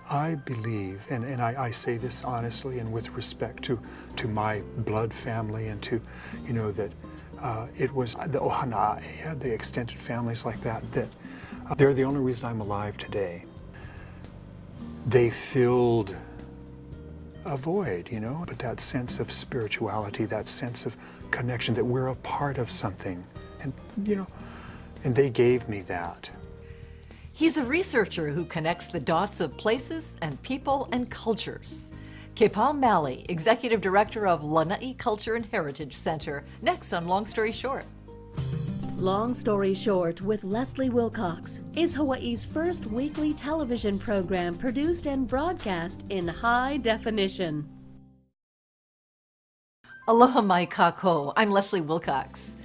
I believe, and I say this honestly and with respect to my blood family and to, you know, that it was the Ohana'a, the extended families like that, that they're the only reason I'm alive today. They filled a void, you know, but that sense of spirituality, that sense of connection, that we're a part of something, and, you know, and they gave me that. He's a researcher who connects the dots of places and people and cultures. Kepā Maly, Executive Director of Lānaʻi Culture and Heritage Center, next on Long Story Short. Long Story Short with Leslie Wilcox is Hawaii's first weekly television program produced and broadcast in high definition. Aloha mai kākou, I'm Leslie Wilcox.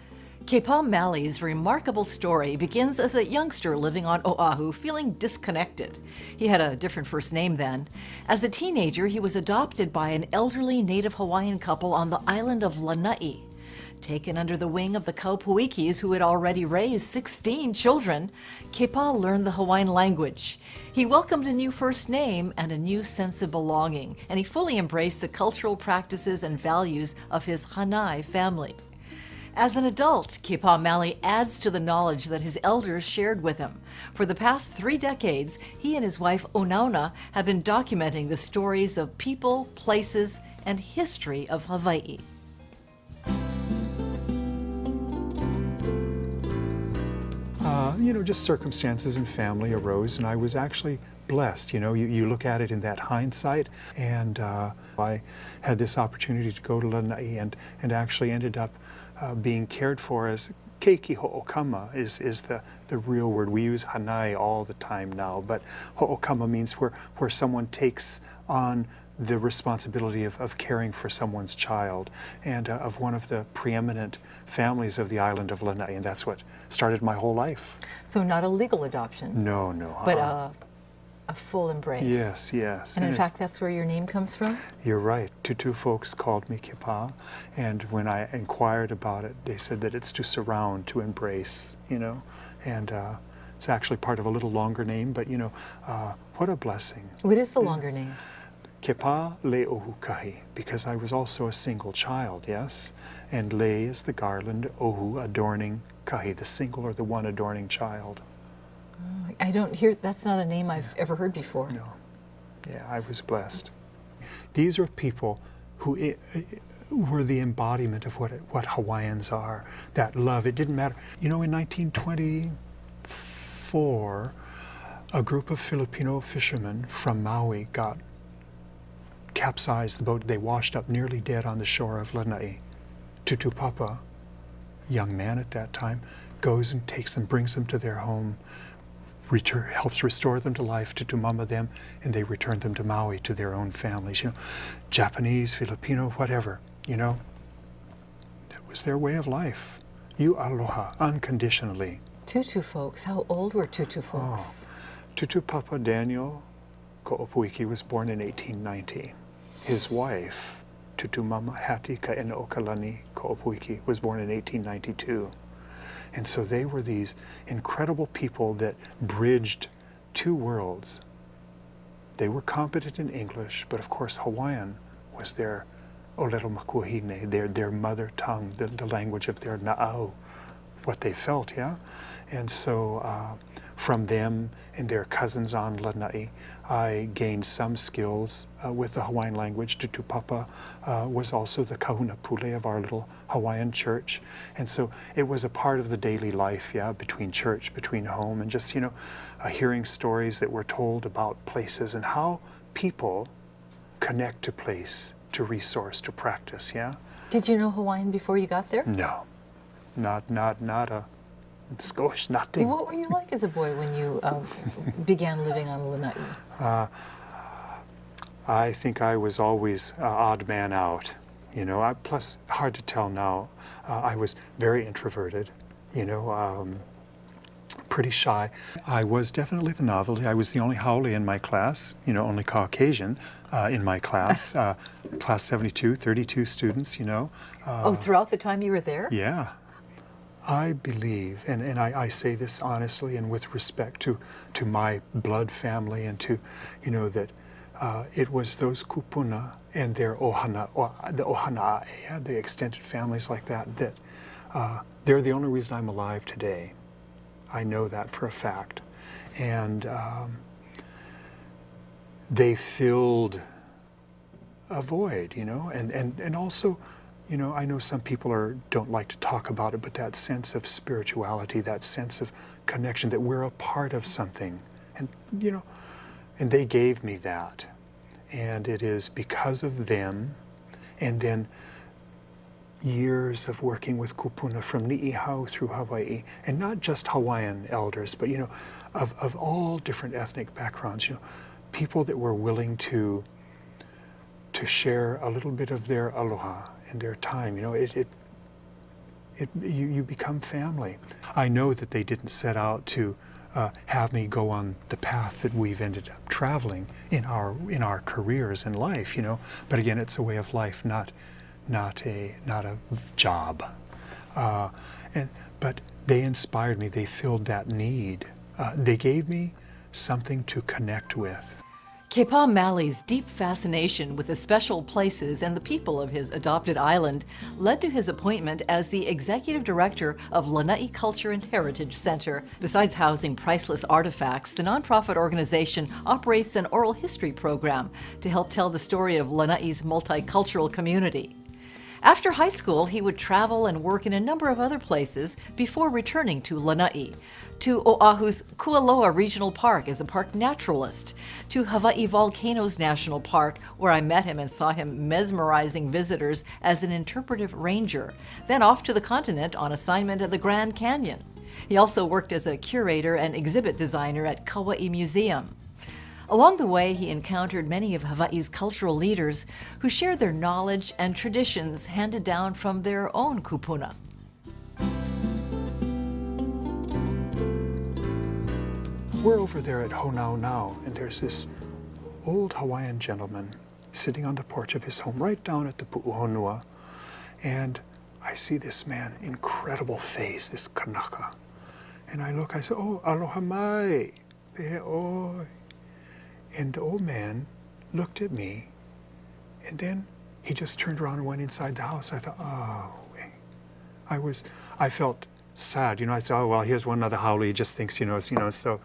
Kepā Maly's remarkable story begins as a youngster living on Oahu, feeling disconnected. He had a different first name then. As a teenager, he was adopted by an elderly native Hawaiian couple on the island of Lanai. Taken under the wing of the Kaupuikis, who had already raised 16 children, Kepā learned the Hawaiian language. He welcomed a new first name and a new sense of belonging, and he fully embraced the cultural practices and values of his Lanai family. As an adult, Kepā Maly adds to the knowledge that his elders shared with him. For the past 3 decades, he and his wife Onauna have been documenting the stories of people, places, and history of Hawaii. You know, just circumstances and family arose, and I was actually blessed. You know, you look at it in that hindsight, and I had this opportunity to go to Lanai and actually ended up being cared for as keiki ho'okama is the real word. We use hanai all the time now, but ho'okama means where someone takes on the responsibility of caring for someone's child, and of one of the preeminent families of the island of Lanai, and that's what started my whole life. So not a legal adoption? No. But a full embrace? Yes. And in fact, that's where your name comes from? You're right. Tutu folks called me Kepā, and when I inquired about it, they said that it's to surround, to embrace, you know, and it's actually part of a little longer name, but you know, what a blessing. What is the longer name? Kepā le ohu kahi, because I was also a single child, yes? And le is the garland, ohu adorning, kahi, the single or the one adorning child. I don't hear, that's not a name I've ever heard before. No. Yeah, I was blessed. These are people who were the embodiment of what Hawaiians are, that love. It didn't matter. You know, in 1924, a group of Filipino fishermen from Maui capsized the boat. They washed up nearly dead on the shore of Lanai. Tutu Papa, young man at that time, goes and takes them, brings them to their home, helps restore them to life, Tutu Mama them, and they return them to Maui, to their own families. You know, Japanese, Filipino, whatever, you know. That was their way of life. You aloha, unconditionally. Tutu folks, how old were Tutu folks? Tutu Papa Daniel Ko'opuiki was born in 1890. His wife, Tutu Mama Hati Ka'enaokalani Ko'opuiki, was born in 1892. And so they were these incredible people that bridged 2 worlds. They were competent in English, but of course Hawaiian was their olelo makuahine, their mother tongue, the language of their na'au, what they felt, yeah? And so from them and their cousins on Lanai, I gained some skills with the Hawaiian language. Tutu Papa was also the kahuna pule of our little Hawaiian church. And so it was a part of the daily life, yeah, between church, between home, and just, you know, hearing stories that were told about places and how people connect to place, to resource, to practice, yeah? Did you know Hawaiian before you got there? No, not a skosh, nothing. What were you like as a boy when you began living on Lanai? I think I was always odd man out, you know. Plus, hard to tell now. I was very introverted, you know, pretty shy. I was definitely the novelty. I was the only haole in my class, you know, only Caucasian in my class. Class 72, 32 students, you know. Throughout the time you were there? Yeah. I believe, and I say this honestly and with respect to my blood family and to, that it was those kupuna and their ohana, the ohana, the extended families like that, they're the only reason I'm alive today. I know that for a fact. And they filled a void, and also, I know some people don't like to talk about it, but that sense of spirituality, that sense of connection, that we're a part of something. And, and they gave me that. And it is because of them, and then years of working with kupuna from Ni'ihau through Hawaii, and not just Hawaiian elders, but, of all different ethnic backgrounds, people that were willing to share a little bit of their aloha and their time. You become family. I know that they didn't set out to have me go on the path that we've ended up traveling in our careers in life, But again, it's a way of life, not a job. But they inspired me. They filled that need. They gave me something to connect with. Kepā Maly's deep fascination with the special places and the people of his adopted island led to his appointment as the executive director of Lanai Culture and Heritage Center. Besides housing priceless artifacts, the nonprofit organization operates an oral history program to help tell the story of Lanai's multicultural community. After high school, he would travel and work in a number of other places before returning to Lanai, to Oahu's Kualoa Regional Park as a park naturalist, to Hawaii Volcanoes National Park, where I met him and saw him mesmerizing visitors as an interpretive ranger, then off to the continent on assignment at the Grand Canyon. He also worked as a curator and exhibit designer at Kauai Museum. Along the way, he encountered many of Hawaii's cultural leaders who shared their knowledge and traditions handed down from their own kupuna. We're over there at Honau now, and there's this old Hawaiian gentleman sitting on the porch of his home right down at the Pu'uhonua, and I see this man, incredible face, this kanaka. And I look, I say, "Oh, aloha mai, pehe oi." And the old man looked at me, and then he just turned around and went inside the house. I thought, oh, I felt sad, I said, oh, well, here's one other haole, he just thinks, so.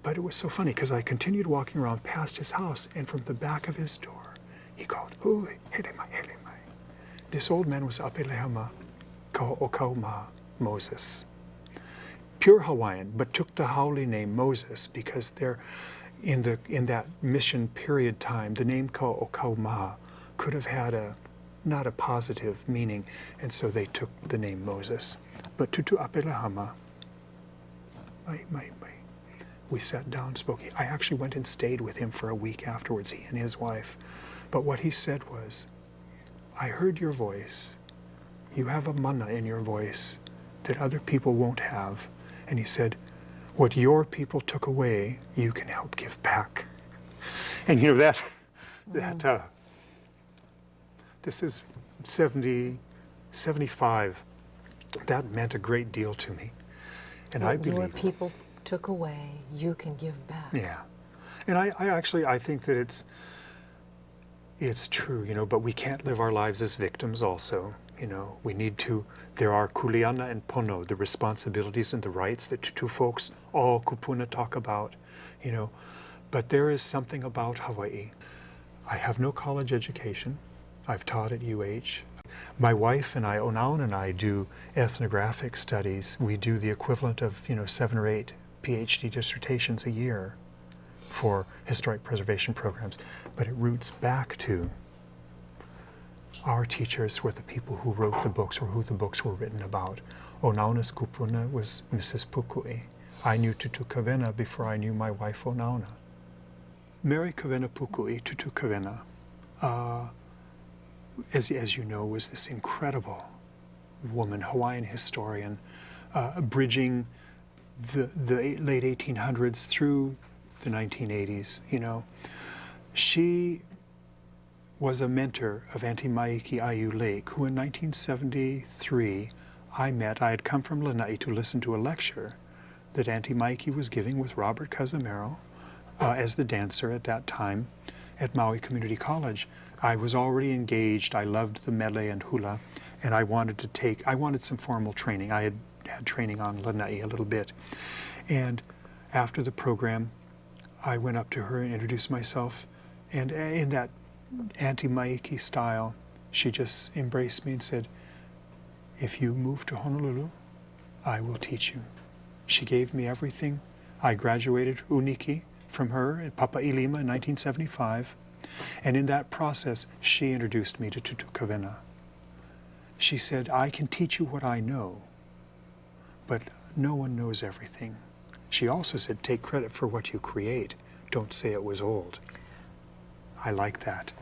But it was so funny, because I continued walking around past his house, and from the back of his door, he called, hui, hele mai, hele mai. This old man was Apelehama Kaho'okaumaha Moses. Pure Hawaiian, but took the haole name Moses, because they're in that mission period time, the name Kaho'okaumaha could have had not a positive meaning, and so they took the name Moses. But Tutu Apelehama, we sat down, spoke. I actually went and stayed with him for a week afterwards, he and his wife. But what he said was, I heard your voice. You have a mana in your voice that other people won't have. And he said, what your people took away, you can help give back. And this is 75. That meant a great deal to me. And I believe your people took away, you can give back. Yeah. And I think that it's true, but we can't live our lives as victims also. We need to, there are kuleana and pono, the responsibilities and the rights that Tutu folks, all kupuna talk about, But there is something about Hawaii. I have no college education. I've taught at UH. My wife and I, Onaun and I, do ethnographic studies. We do the equivalent of, 7 or 8 PhD dissertations a year for historic preservation programs. But it roots back to our teachers were the people who wrote the books or who the books were written about. Onauna's kupuna was Mrs. Pukui. I knew Tutu Kawena before I knew my wife Onauna. Mary Kawena Pukui, Tutu Kawena, as you know, was this incredible woman, Hawaiian historian, bridging the late 1800s through the 1980s, She was a mentor of Auntie Maiki Ayu Lake, who in 1973, I had come from Lanai to listen to a lecture that Auntie Mikey was giving with Robert Casimiro as the dancer at that time at Maui Community College. I was already engaged. I loved the mele and hula, and I wanted some formal training. I had training on Lanai a little bit. And after the program, I went up to her and introduced myself, and in that Auntie Mikey style, she just embraced me and said, "If you move to Honolulu, I will teach you." She gave me everything. I graduated Uniki from her at Papa'ilima in 1975. And in that process, she introduced me to Tutu Kawena. She said, "I can teach you what I know, but no one knows everything." She also said, "Take credit for what you create. Don't say it was old." I like that.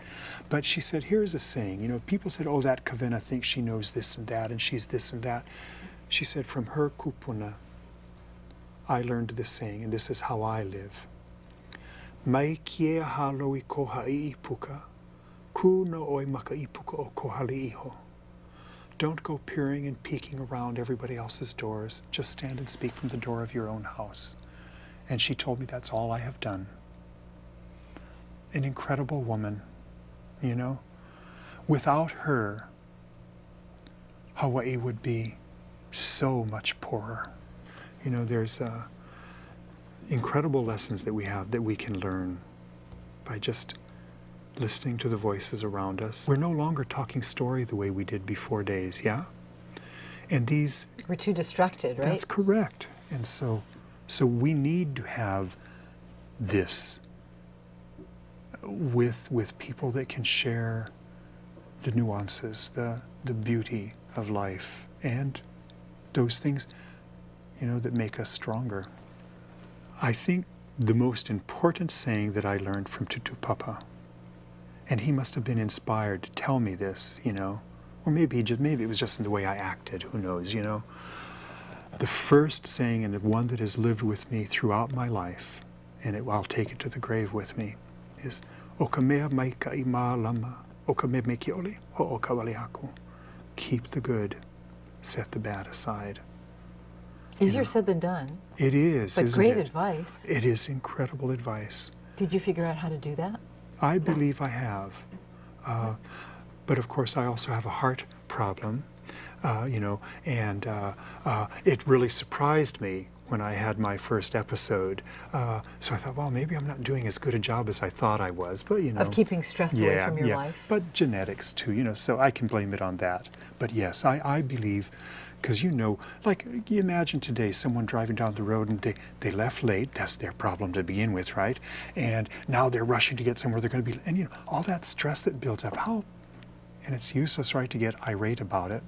But she said, here's a saying. You know, people said, "Oh, that Kawena thinks she knows this and that, and she's this and that." She said, from her kupuna, I learned this saying, and this is how I live. Mai kie haloi ko ha'i puka, ku no oi maka ipuka o ko hali iho. Don't go peering and peeking around everybody else's doors. Just stand and speak from the door of your own house. And she told me that's all I have done. An incredible woman, you know. Without her, Hawaii would be so much poorer. You know, there's incredible lessons that we have that we can learn by just listening to the voices around us. We're no longer talking story the way we did before days, yeah? And these... We're too distracted, right? That's correct. And so we need to have this with people that can share the nuances, the beauty of life, and those things, you know, that make us stronger. I think the most important saying that I learned from Tutu Papa, and he must have been inspired to tell me this, you know, or maybe it was just in the way I acted, who knows, you know. The first saying, and the one that has lived with me throughout my life, and I'll take it to the grave with me, is "O ka mea mai ka I mā lama, o ka me me ki ole, ho'o ka wale aku." Keep the good, set the bad aside. Easier said than done. It is, but isn't great it? advice. It is incredible advice. Did you figure out how to do that? I believe I have. But of course, I also have a heart problem, you know, and it really surprised me when I had my first episode. So I thought, well, maybe I'm not doing as good a job as I thought I was, but you know. Of keeping stress away from your life? But genetics too, you know, so I can blame it on that. But yes, I believe, because you know, like you imagine today someone driving down the road and they left late. That's their problem to begin with, right? And now they're rushing to get somewhere they're going to be, and you know, all that stress that builds up, and it's useless, right, to get irate about it.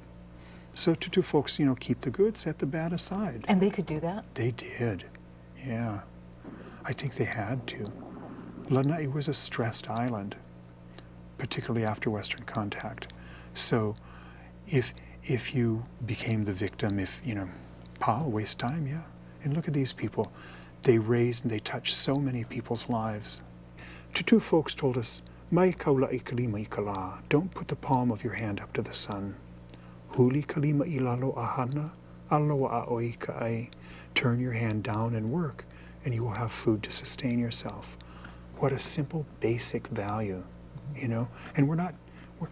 So to folks, you know, keep the good, set the bad aside. And they could do that? They did, yeah. I think they had to. Lanai was a stressed island, particularly after Western contact. So if you became the victim, you know, waste time, yeah. And look at these people. They raised and they touched so many people's lives. Tutu folks told us, "Mai kaula'i kalima I kala." Don't put the palm of your hand up to the sun. "Huli kalima I lalo ahana, aloa a'oi ka'ai." Turn your hand down and work, and you will have food to sustain yourself. What a simple, basic value, you know? And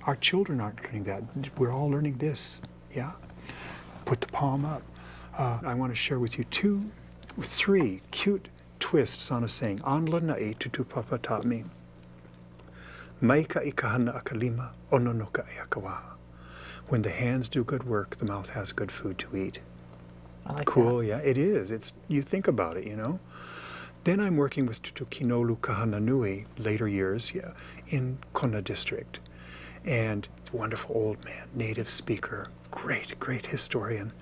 our children aren't learning that. We're all learning this, yeah? Put the palm up. I want to share with you three cute twists on a saying. On Lanai, Tutu Papa taught me. Mai ka I kahana a kalima, ono no ka I akawa. When the hands do good work, the mouth has good food to eat. I like Cool, that. yeah, it is. You think about it, you know? Then I'm working with Tutu Kinolu Kahananui, later years, yeah, in Kona District. And wonderful old man, native speaker, great historian.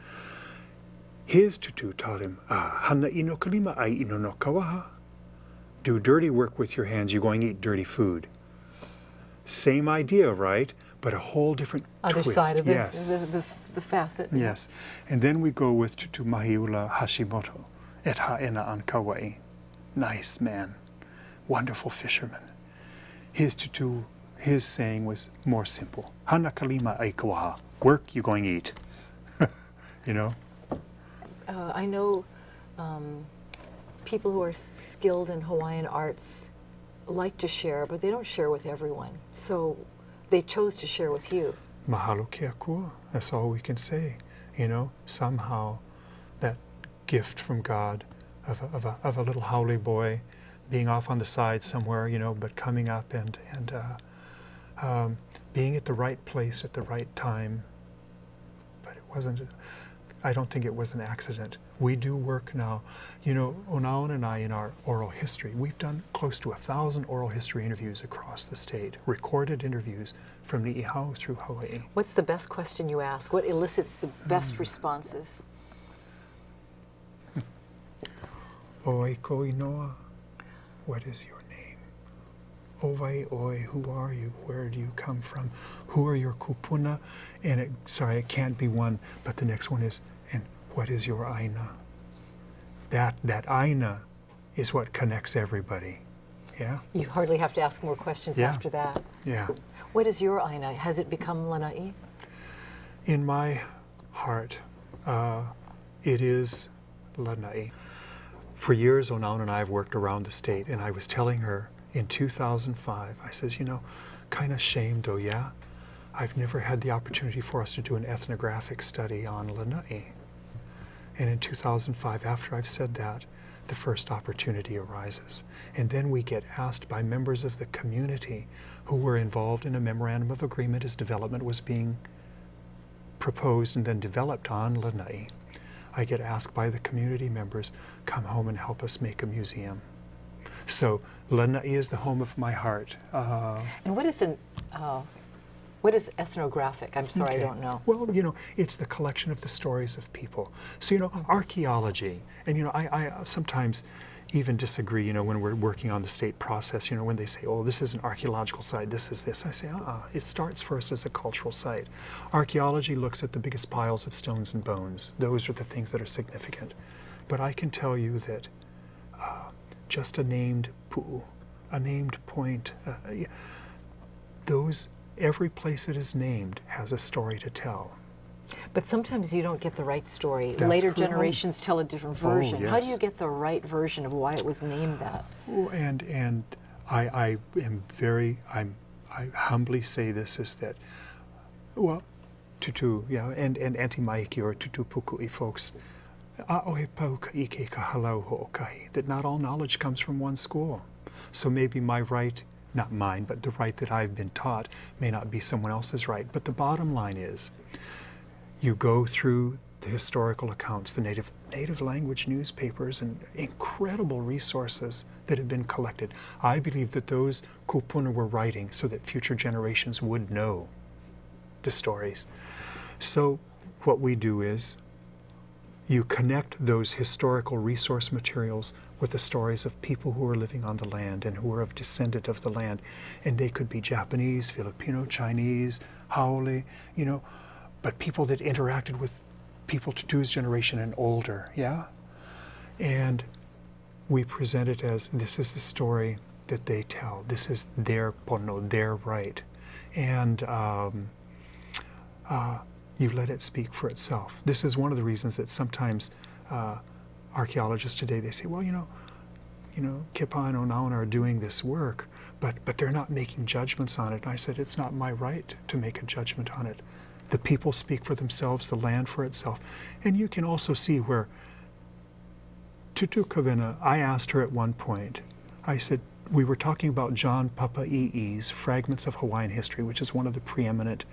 His tutu taught him, "Hana ino kalima ai ino no kawaha." Do dirty work with your hands, you're going to eat dirty food. Same idea, right? But a whole different Other twist. side of Yes. the facet. Yes. And then we go with Tutu Mahiula Hashimoto at Ha'ena on Kauai. Nice man. Wonderful fisherman. His saying was more simple. Hana kalima ai kawaha. Work, you're going to eat. you know? I know people who are skilled in Hawaiian arts like to share, but they don't share with everyone. So they chose to share with you. Mahalo ke akua. That's all we can say. You know, somehow that gift from God of a little haole boy being off on the side somewhere, you know, but coming up and being at the right place at the right time. But it wasn't, I don't think it was an accident. We do work now. You know, Onaon and I, in our oral history, we've done close to 1,000 oral history interviews across the state, recorded interviews from Ni'ihau through Hawaii. What's the best question you ask? What elicits the best responses? Oi ko inoa, what is your name? Owai oi, who are you? Where do you come from? Who are your kupuna? And it can't be one, but the next one is, and what is your aina? That aina is what connects everybody. Yeah? You hardly have to ask more questions Yeah. after that. Yeah. What is your aina? Has it become Lanai? In my heart, it is Lanai. For years, Onaon and I have worked around the state, and I was telling her in 2005, I says, you know, kind of shamed, oh yeah? I've never had the opportunity for us to do an ethnographic study on Lanai. And in 2005, after I've said that, the first opportunity arises. And then we get asked by members of the community who were involved in a memorandum of agreement as development was being proposed and then developed on Lanai. I get asked by the community members, come home and help us make a museum. So Lanai is the home of my heart. And what is ethnographic? I'm sorry, I don't know. Well, you know, it's the collection of the stories of people. So, you know, archaeology, and, you know, I sometimes even disagree, you know, when we're working on the state process, you know, when they say, oh, this is an archaeological site, this is this. I say, it starts first as a cultural site. Archaeology looks at the biggest piles of stones and bones. Those are the things that are significant. But I can tell you that just a named pu'u, a named point, every place that is named has a story to tell. But sometimes you don't get the right story. That's Later correct. generations tell a different version. yes. How do you get the right version of why it was named that? Oh, and I humbly say this is that, well, tutu, yeah, and anti-maiki or tutu pukui folks, a'ohe pau ka ike ka halau ho'okahi, that not all knowledge comes from one school. So maybe my right, not mine, but the right that I've been taught may not be someone else's right. But the bottom line is, you go through the historical accounts, the native language newspapers, and incredible resources that have been collected. I believe that those kupuna were writing so that future generations would know the stories. So what we do is you connect those historical resource materials with the stories of people who are living on the land and who are of descendant of the land. And they could be Japanese, Filipino, Chinese, haole, you know, but people that interacted with people Tutu's generation and older, yeah? And we present it as, this is the story that they tell. This is their pono, their right. And you let it speak for itself. This is one of the reasons that sometimes archaeologists today, they say, well, you know, Kepā and Onaon are doing this work, but they're not making judgments on it. And I said, it's not my right to make a judgment on it. The people speak for themselves, the land for itself. And you can also see where Tutu Kawena, I asked her at one point, I said, we were talking about John Papai'i's Fragments of Hawaiian History, which is one of the preeminent,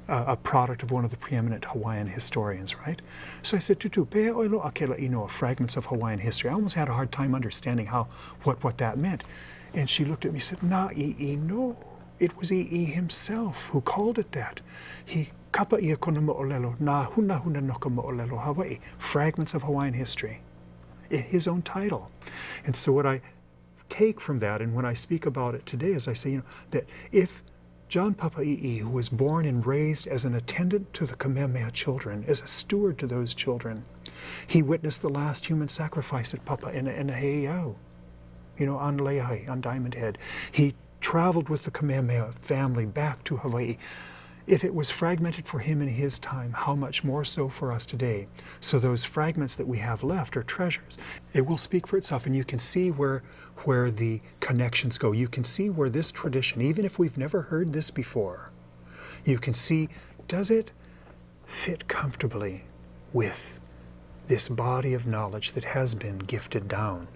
a product of one of the preeminent Hawaiian historians, right? So I said, Tutu, pea oilo akela inoa, Fragments of Hawaiian History. I almost had a hard time understanding what that meant. And she looked at me and said, na i'i no. It was I'i himself who called it that. He kapa ia kona mo'olelo, na huna noka mo'olelo Hawaii, Fragments of Hawaiian History, in his own title. And so what I take from that, and when I speak about it today, is I say, you know, that if John Papai'i, who was born and raised as an attendant to the Kamehameha children, as a steward to those children, he witnessed the last human sacrifice at Papa in a heiau, you know, on Leahi, on Diamond Head. He traveled with the Kamehameha family back to Hawaii. if it was fragmented for him in his time, how much more so for us today? So those fragments that we have left are treasures. It will speak for itself, and you can see where the connections go. You can see where this tradition, even if we've never heard this before, you can see, does it fit comfortably with this body of knowledge that has been gifted down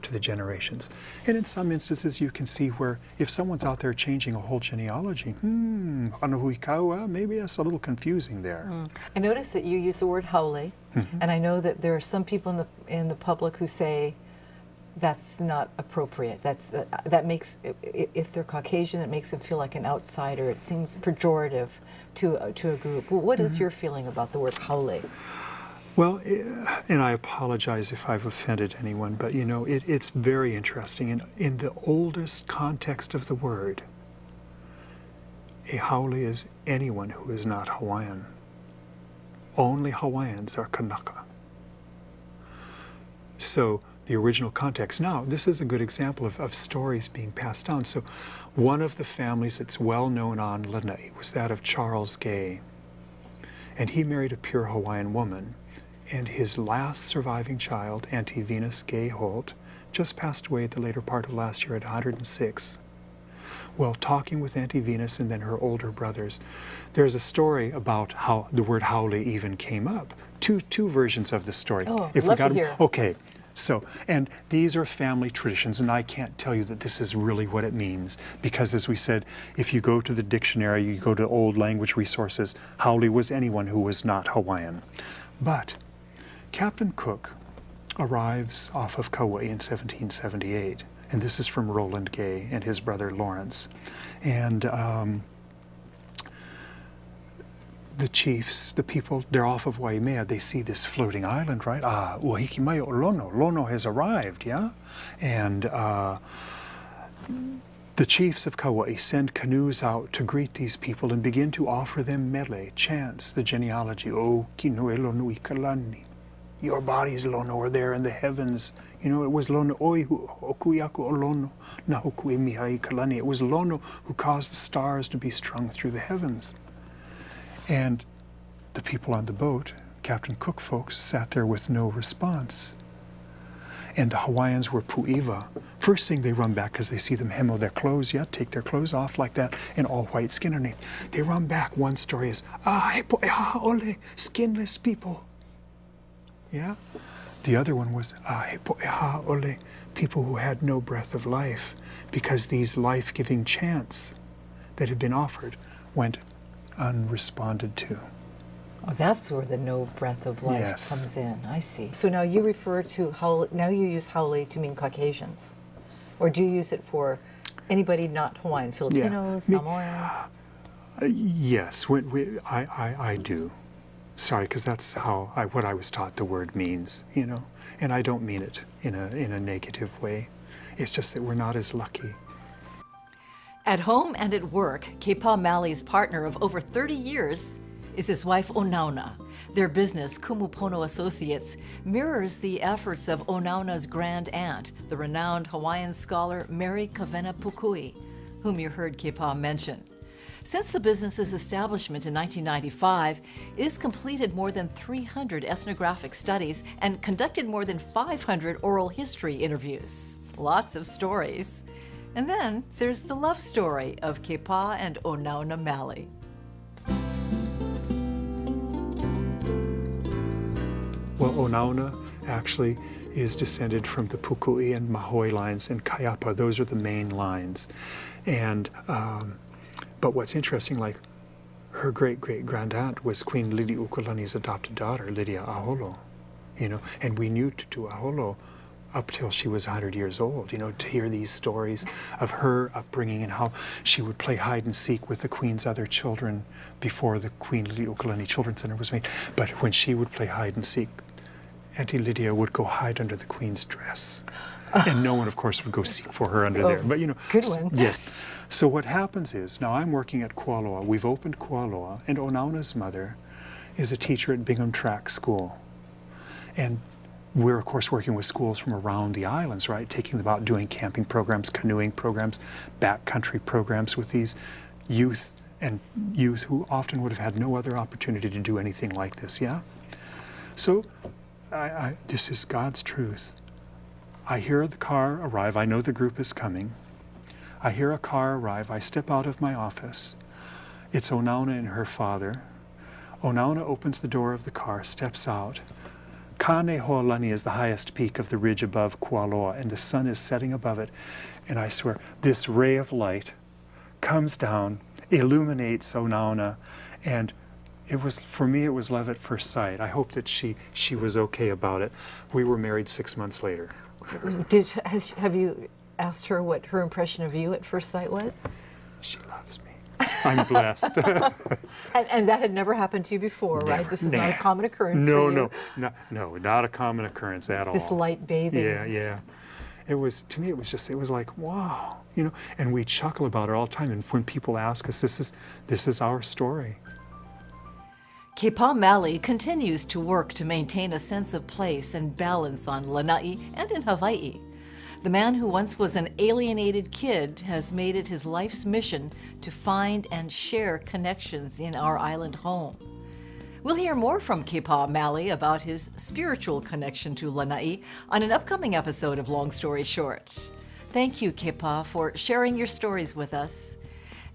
to the generations? And in some instances you can see where if someone's out there changing a whole genealogy, maybe that's a little confusing there. I notice that you use the word haole, and I know that there are some people in the public who say that's not appropriate. That makes, if they're Caucasian, it makes them feel like an outsider. It seems pejorative to a group. What is your feeling about the word haole? Well, and I apologize if I've offended anyone, but you know, it's very interesting. In the oldest context of the word, a haole is anyone who is not Hawaiian. Only Hawaiians are Kanaka. So the original context. Now, this is a good example of stories being passed down. So one of the families that's well known on Lanai was that of Charles Gay. And he married a pure Hawaiian woman. And his last surviving child, Auntie Venus Gay Holt, just passed away at the later part of last year at 106. Well, talking with Auntie Venus and then her older brothers, there's a story about how the word haole even came up. Two versions of the story. Oh, I'd love to hear. Okay. So, and these are family traditions, and I can't tell you that this is really what it means, because as we said, if you go to the dictionary, you go to old language resources, haole was anyone who was not Hawaiian. But Captain Cook arrives off of Kauai in 1778, and this is from Roland Gay and his brother Lawrence. And the chiefs, the people, they're off of Waimea, they see this floating island, right? Wahiki mai o Lono. Lono has arrived, yeah? And the chiefs of Kauai send canoes out to greet these people and begin to offer them mele, chants, the genealogy. O kino e Lono I kalani. Your bodies, Lono, are there in the heavens. You know, it was Lono oi hu okuiaku o Lono na hoku e miha I kalani. It was Lono who caused the stars to be strung through the heavens. And the people on the boat, Captain Cook folks, sat there with no response. And the Hawaiians were pu'iwa. First thing, they run back because they see them hemo their clothes, take their clothes off like that, and all white skin underneath. They run back. One story is, he po'eha ole, skinless people. Yeah? The other one was, he po'eha ole, people who had no breath of life, because these life-giving chants that had been offered went unresponded to. Oh, that's where the no breath of life Yes. comes in. I see. So now you refer to haole, now you use haole to mean Caucasians, or do you use it for anybody not Hawaiian, Filipinos, Samoans? Yes, I do. Sorry, because that's how what I was taught the word means, you know, and I don't mean it in a negative way. It's just that we're not as lucky. At home and at work, Kepā Maly's partner of over 30 years is his wife Onauna. Their business, Kumupono Associates, mirrors the efforts of Onauna's grand aunt, the renowned Hawaiian scholar Mary Kavena Pukui, whom you heard Kepā mention. Since the business's establishment in 1995, it has completed more than 300 ethnographic studies and conducted more than 500 oral history interviews. Lots of stories. And then there's the love story of Kepā and Onauna Maly. Well, Onauna actually is descended from the Pukui and Mahoi lines and Kaiapa. Those are the main lines. And but what's interesting, like her great-great-grandaunt was Queen Liliuokalani's adopted daughter, Lydia Aholo, you know, and we knew Tutu Aholo up till she was 100 years old, you know, to hear these stories of her upbringing and how she would play hide and seek with the Queen's other children before the Queen Liliuokalani Children's Center was made. But when she would play hide and seek, Auntie Lydia would go hide under the Queen's dress. And no one, of course, would go seek for her under there. But, you know, good one. Yes. So what happens is, now I'm working at Kualoa. We've opened Kualoa, and Onauna's mother is a teacher at Bingham Track School. And we're, of course, working with schools from around the islands, right? Taking them out, doing camping programs, canoeing programs, backcountry programs with these youth and youth who often would have had no other opportunity to do anything like this, yeah? So, this is God's truth. I hear the car arrive. I know the group is coming. I hear a car arrive. I step out of my office. It's Onauna and her father. Onauna opens the door of the car, steps out. Kane Hoalani is the highest peak of the ridge above Kualoa, and the sun is setting above it. And I swear, this ray of light comes down, illuminates Onauna, and it was, for me, it was love at first sight. I hope that she was okay about it. We were married 6 months later. Have you asked her what her impression of you at first sight was? She loves me. I'm blessed. And that had never happened to you before, Never. right? This is not a common occurrence No, for you. no, not a common occurrence at all. This light bathing. Yeah. It was, to me, it was like, wow, you know, and we chuckle about it all the time. And when people ask us, this is our story. Kepā Maly continues to work to maintain a sense of place and balance on Lanai and in Hawaii. The man who once was an alienated kid has made it his life's mission to find and share connections in our island home. We'll hear more from Kepā Maly about his spiritual connection to Lanai on an upcoming episode of Long Story Short. Thank you, Kepā, for sharing your stories with us.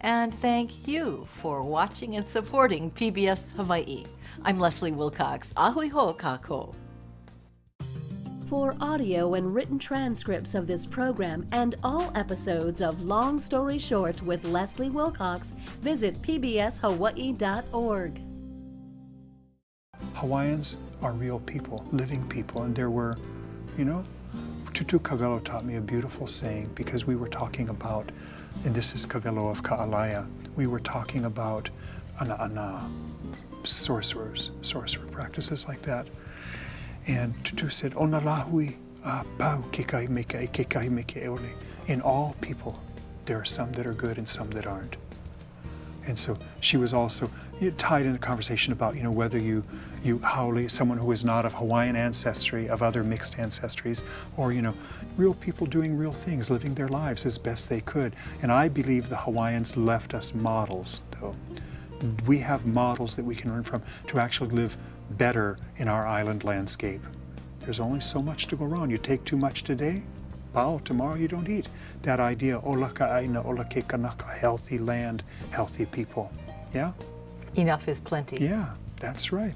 And thank you for watching and supporting PBS Hawaii. I'm Leslie Wilcox. Ahui ho kako. For audio and written transcripts of this program and all episodes of Long Story Short with Leslie Wilcox, visit pbshawaii.org. Hawaiians are real people, living people, and there were, you know, Tutu Kavelo taught me a beautiful saying, because we were talking about, and this is Kavelo of Ka'alaia, we were talking about ana, sorcerer practices like that. And Tutu said, "Ona lahui pau kekai meke eole." In all people, there are some that are good and some that aren't. And so she was also tied in a conversation about, you know, whether you haole, someone who is not of Hawaiian ancestry, of other mixed ancestries, or, you know, real people doing real things, living their lives as best they could. And I believe the Hawaiians left us models, though. We have models that we can learn from to actually live better in our island landscape. There's only so much to go around. You take too much today, pao, tomorrow you don't eat. That idea, ola ka'aina, ola ke kanaka, healthy land, healthy people. Yeah? Enough is plenty. Yeah, that's right.